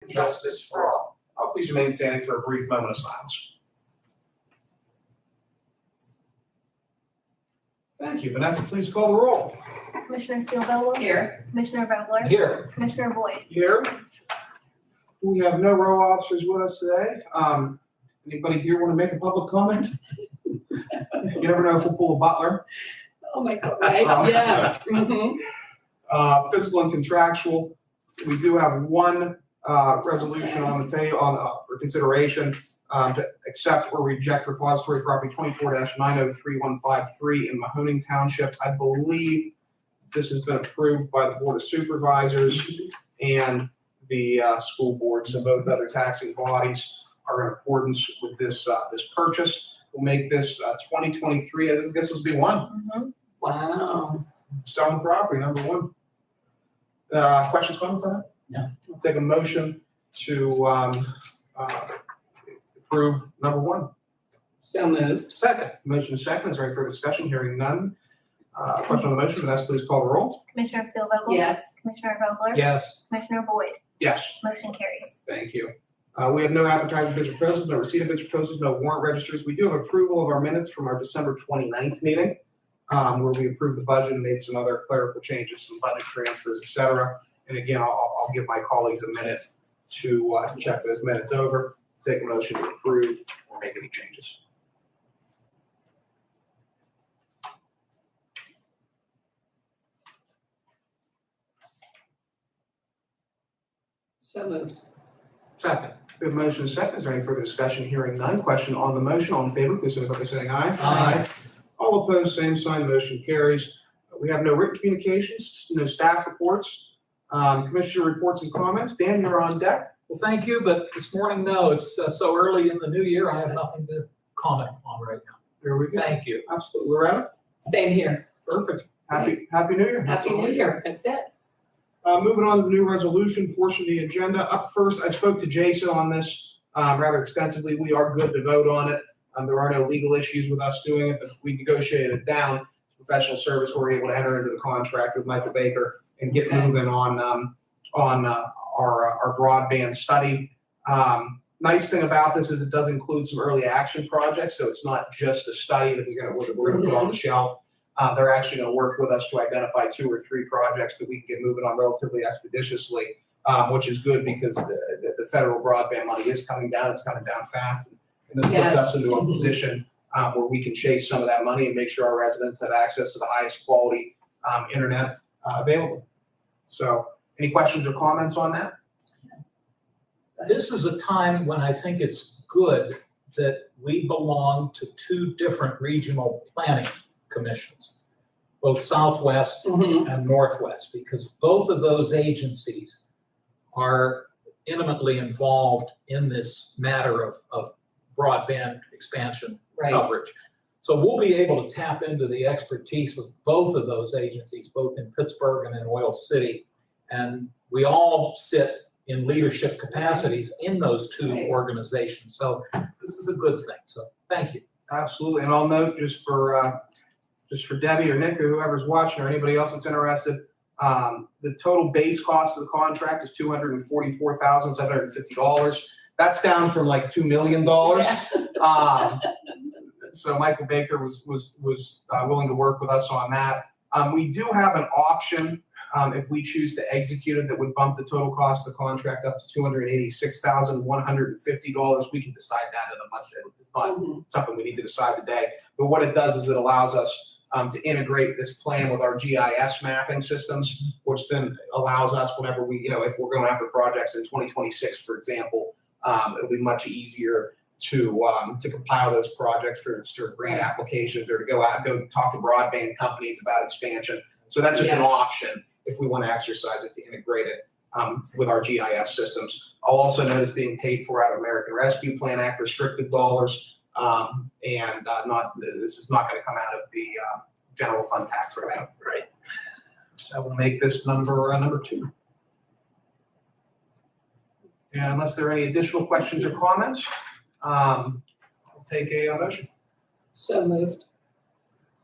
justice for all. Please remain standing for a brief moment of silence. Thank you. Vanessa, please call the roll. Commissioner Steelvogel? Here. Commissioner Vogler? Here. Commissioner Boyd? Here. We have no row officers with us today. Anybody here want to make a public comment? You never know if we'll pull a Butler. Oh my God, right? Yeah. Mm-hmm. Fiscal and contractual. We do have one resolution on the table for consideration to accept or reject repository property 24-903153 in Mahoning Township. I believe this has been approved by the Board of Supervisors and the school board. So both other taxing bodies are in accordance with this this purchase. We'll make this 2023. I guess this will be one. Mm-hmm. Wow. Selling property, number one. Questions, comments on that? No. I'll take a motion to approve number one. So moved. Second. Motion is second. Is there any further discussion? Hearing none. Question on the motion. Vanessa, please call the roll. Commissioner Steelvogel? Yes. Commissioner Vogler? Yes. Commissioner Boyd? Yes. Motion carries. Thank you. We have no advertising bids or proposals, no receipt of bids or proposals, no warrant registers. We do have approval of our minutes from our December 29th meeting, where we approved the budget and made some other clerical changes, some budget transfers, et cetera. And again, I'll give my colleagues a minute to check those minutes over, take a motion to approve or make any changes. So moved. Second. We have a motion and a second. Is there any further discussion? Hearing none. Question on the motion. All in favor, please signify by saying aye. Aye. All opposed, same sign. Motion carries. We have no written communications, no staff reports, commissioner reports and comments. Dan, you're on deck. Well, thank you, but this morning, no, it's so early in the new year, I have nothing to comment on right now. Here we go. Thank you. Absolutely. Loretta? Same here. Perfect. Happy New Year. Happy New Year. That's it. Moving on to the new resolution portion of the agenda. Up first, I spoke to Jason on this rather extensively. We are good to vote on it. There are no legal issues with us doing it, but we negotiated it down. Professional service, we're able to enter into the contract with Michael Baker and get moving on our broadband study. Nice thing about this is it does include some early action projects, so it's not just a study that we're going to put on the shelf. They're actually going to work with us to identify 2 or 3 projects that we can get moving on relatively expeditiously, which is good because the federal broadband money is coming down. It's coming down fast, and this puts us into a position where we can chase some of that money and make sure our residents have access to the highest quality internet available. So, any questions or comments on that? This is a time when I think it's good that we belong to 2 different regional planning commissions, both Southwest and Northwest, because both of those agencies are intimately involved in this matter of broadband expansion coverage. So we'll be able to tap into the expertise of both of those agencies, both in Pittsburgh and in Oil City. And we all sit in leadership capacities in those 2 organizations. So this is a good thing. So thank you. Absolutely. And I'll note just for Debbie or Nick or whoever's watching or anybody else that's interested, the total base cost of the contract is $244,750. That's down from like $2 million. So Michael Baker was willing to work with us on that. We do have an option if we choose to execute it that would bump the total cost of the contract up to $286,150. We can decide that in a much. It's not something we need to decide today. But what it does is it allows us to integrate this plan with our GIS mapping systems, which then allows us whenever we, if we're going after projects in 2026, for example, it'll be much easier to compile those projects for grant applications or to go talk to broadband companies about expansion. So that's just an option if we want to exercise it to integrate it with our GIS systems. I'll also note it's being paid for out of American Rescue Plan Act restricted dollars, this is not going to come out of the general fund tax revenue. Right. So we'll make this number 2. And unless there are any additional questions or comments, I'll take a motion. So moved.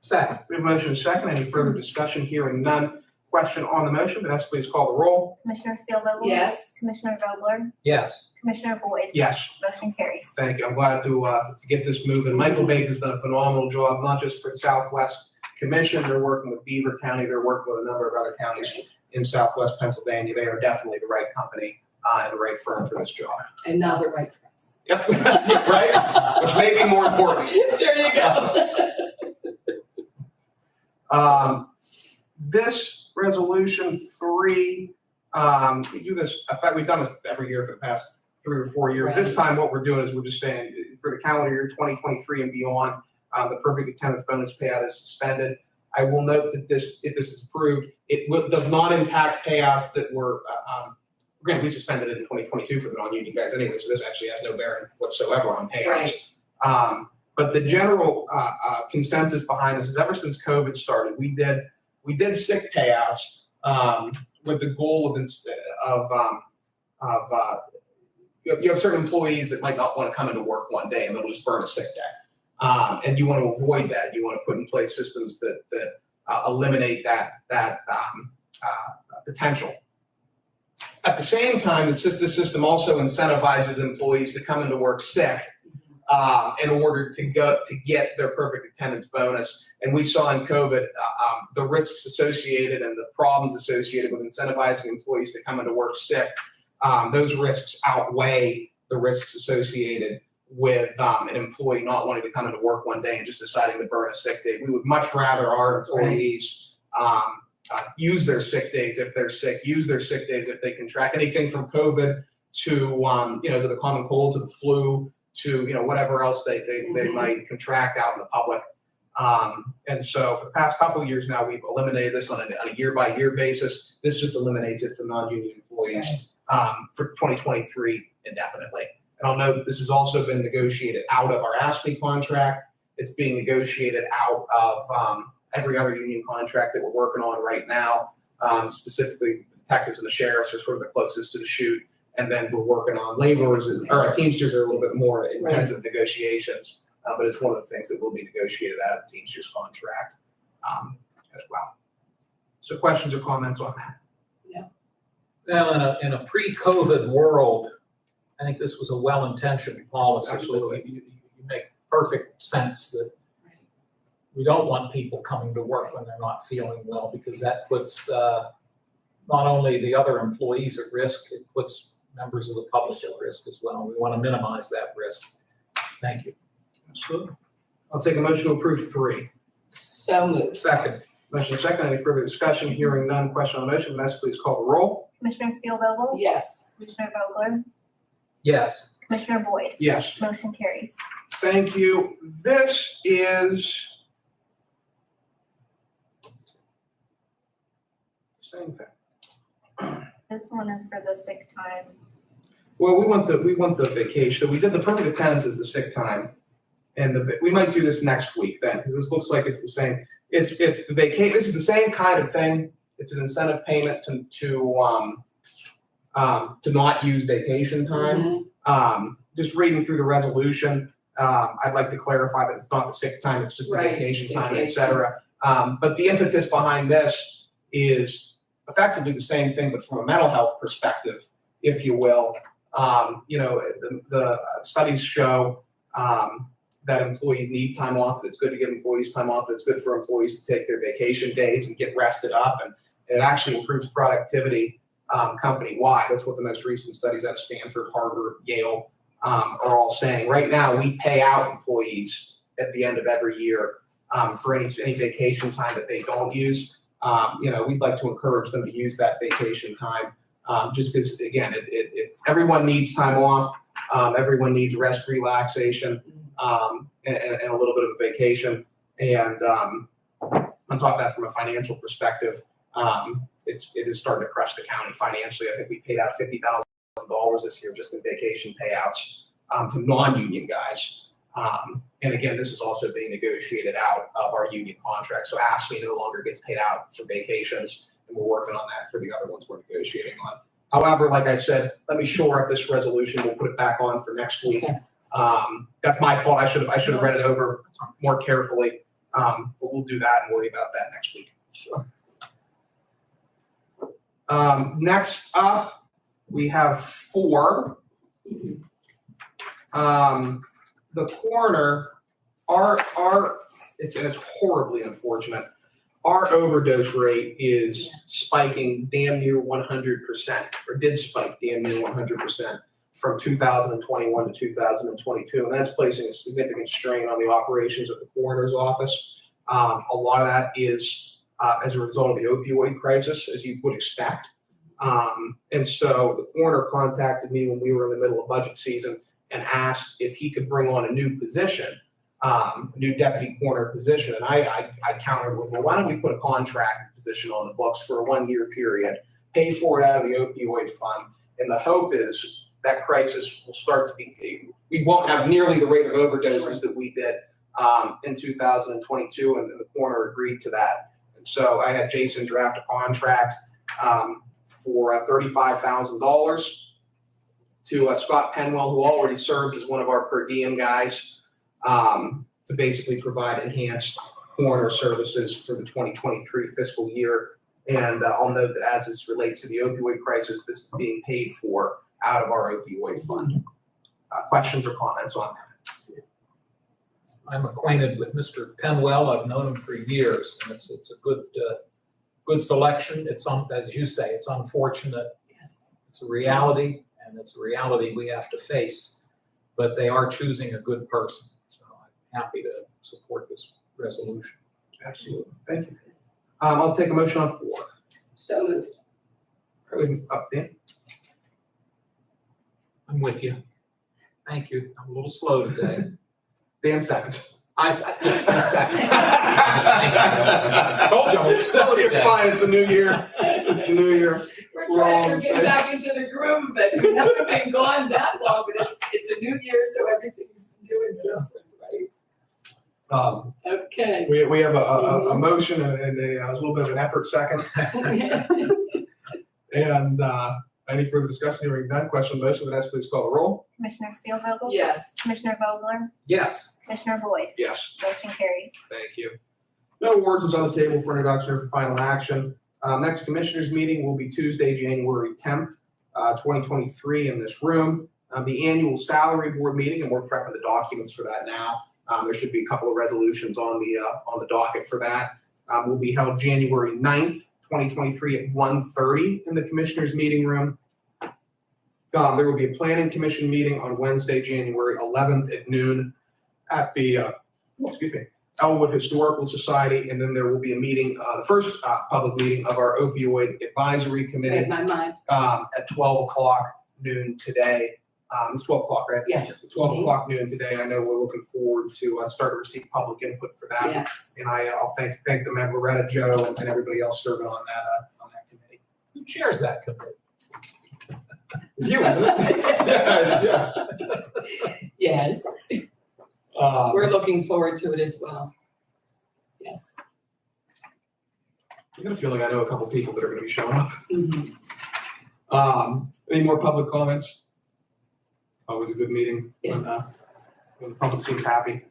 Second. We have a motion and a second. Any further discussion? Hearing none. question on the motion? Vanessa, please call the roll. Commissioner Spielvogel? Yes. Commissioner Vogler? Yes. Commissioner Boyd? Yes. Motion carries. Thank you. I'm glad to get this moving. Michael Baker's done a phenomenal job, not just for the Southwest Commission. They're working with Beaver County. They're working with a number of other counties in Southwest Pennsylvania. They are definitely the right company and the right firm for this job. And now they're right for us. Yep. Right? Which may be more important. There you go. This resolution 3, we do this, in fact, we've done this every year for the past 3 or 4 years. Right. This time what we're doing is we're just saying for the calendar year 2023 and beyond, the perfect attendance bonus payout is suspended. I will note that if this is approved, does not impact payouts that were, granted, we suspended it in 2022 for the non-union guys anyway, so this actually has no bearing whatsoever on payouts. Right. But the general consensus behind this is ever since COVID started, we did sick payouts with the goal of you have certain employees that might not want to come into work one day and they'll just burn a sick day, and you want to avoid that. You want to put in place systems that eliminate that potential. At the same time, the system also incentivizes employees to come into work sick in order to get their perfect attendance bonus. And we saw in COVID the risks associated and the problems associated with incentivizing employees to come into work sick. Those risks outweigh the risks associated with an employee not wanting to come into work one day and just deciding to burn a sick day. We would much rather our employees use their sick days if they're sick, use their sick days if they contract anything from COVID to to the common cold, to the flu, to whatever else they might contract out in the public. And so for the past couple of years now, we've eliminated this on a year-by-year basis. This just eliminates it for non-union employees for 2023 indefinitely. And I'll note that this has also been negotiated out of our ASPE contract. It's being negotiated out of every other union contract that we're working on right now. Specifically, the detectives and the sheriffs are sort of the closest to the shoot. And then we're working on laborers, or Teamsters are a little bit more intensive negotiations, but it's one of the things that will be negotiated out of the Teamsters contract as well. So questions or comments on that? Well, in a pre-COVID world, I think this was a well-intentioned policy. Absolutely. You make perfect sense that we don't want people coming to work when they're not feeling well, because that puts not only the other employees at risk, it puts members of the public at risk as well. We want to minimize that risk. Thank you. Absolutely. I'll take a motion to approve 3. So moved. Second. Motion second. Any further discussion? Hearing none. Question on the motion. Vanessa, please call the roll. Commissioner Spielvogel? Yes. Commissioner Vogler? Yes. Commissioner Boyd? Yes. Motion carries. Thank you. This is same thing. This one is for the sick time. Well, we want the vacation. So we did the perfect attendance as the sick time, and we might do this next week then, because this looks like it's the same. It's the vacation. This is the same kind of thing. It's an incentive payment to not use vacation time. Just reading through the resolution, I'd like to clarify that it's not the sick time. It's just the vacation time, et cetera. But the impetus behind this is effectively the same thing, but from a mental health perspective, if you will. The studies show that employees need time off, and it's good to give employees time off. It's good for employees to take their vacation days and get rested up, and it actually improves productivity company-wide. That's what the most recent studies out of Stanford, Harvard, Yale are all saying. Right now, we pay out employees at the end of every year for any vacation time that they don't use. We'd like to encourage them to use that vacation time, just because, again, it's everyone needs time off. Everyone needs rest, relaxation, and a little bit of a vacation. And on top of that, from a financial perspective, it is starting to crush the county financially. I think we paid out $50,000 this year just in vacation payouts to non-union guys. And again, this is also being negotiated out of our union contract. So ASPE no longer gets paid out for vacations, and we're working on that for the other ones we're negotiating on. However, like I said, let me shore up this resolution. We'll put it back on for next week. That's my fault. I should have read it over more carefully. But we'll do that and worry about that next week. Sure. Next up, we have 4. The coroner, it's horribly unfortunate. Our overdose rate is spiking damn near 100%, or did spike damn near 100% from 2021 to 2022, and that's placing a significant strain on the operations of the coroner's office. A lot of that is as a result of the opioid crisis, as you would expect. And so the coroner contacted me when we were in the middle of budget season and asked if he could bring on a new position, a new deputy coroner position. And I countered with, well, why don't we put a contract position on the books for a 1-year period, pay for it out of the opioid fund, and the hope is that crisis will start to be, we won't have nearly the rate of overdoses that we did in 2022, and the coroner agreed to that. And so I had Jason draft a contract for $35,000 to Scott Penwell, who already serves as one of our per diem guys, to basically provide enhanced coroner services for the 2023 fiscal year. And I'll note that as this relates to the opioid crisis, this is being paid for out of our opioid fund. Questions or comments on that? I'm acquainted with Mr. Penwell. I've known him for years, and it's a good selection. It's as you say, it's unfortunate. Yes. It's a reality, and it's a reality we have to face. But they are choosing a good person, so I'm happy to support this resolution. Absolutely, thank you. I'll take a motion on 4. So moved. Up there. I'm with you. Thank you. I'm a little slow today. Dan seconds. I second. Told you I'm a little slow You're today. fine, it's the new year. It's the new year. We're trying to get back into the groove, but we haven't been gone that long, but it's a new year, so everything's new and different, right? Okay. We have a motion and a little bit of an effort second. And any further discussion, hearing none, question on the motion, Vanessa, please call the roll. Commissioner Spielvogel? Yes. Commissioner Vogler? Yes. Commissioner Boyd? Yes. Motion carries. Thank you. No ordinance on the table for introduction or for final action. Next commissioners meeting will be Tuesday, January 10th, 2023 in this room. The annual salary board meeting, and we're prepping the documents for that now. There should be a couple of resolutions on the docket for that. Will be held January 9th, 2023 at 1:30 in the commissioners meeting room. There will be a planning commission meeting on Wednesday, January 11th at noon at the Elwood Historical Society, and then there will be a meeting, the first public meeting of our opioid advisory committee In my mind. at 12 o'clock noon today. It's 12 o'clock, right? Yes. 12 o'clock noon today. I know we're looking forward to start to receive public input for that. Yes. And I'll thank the member, Loretta, Joe, and everybody else serving on that committee. Who chairs that committee? It's you, isn't it? Yes. We're looking forward to it as well. Yes. I got a feeling I know a couple people that are going to be showing up. Mhm. Any more public comments? Always a good meeting Yes. when the public seems happy.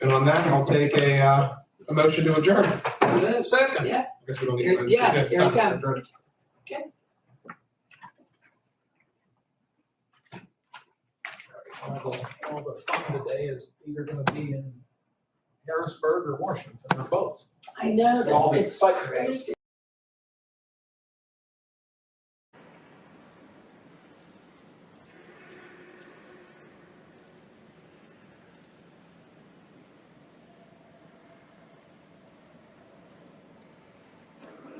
And on that, I'll take a motion to adjourn. So moved. Second. Yeah. I guess we don't need Here- to. yeah, it's here you time to go. adjourn. Okay. All the fun today is either going to be in Harrisburg or Washington or both. I know, All the it's excitement. crazy.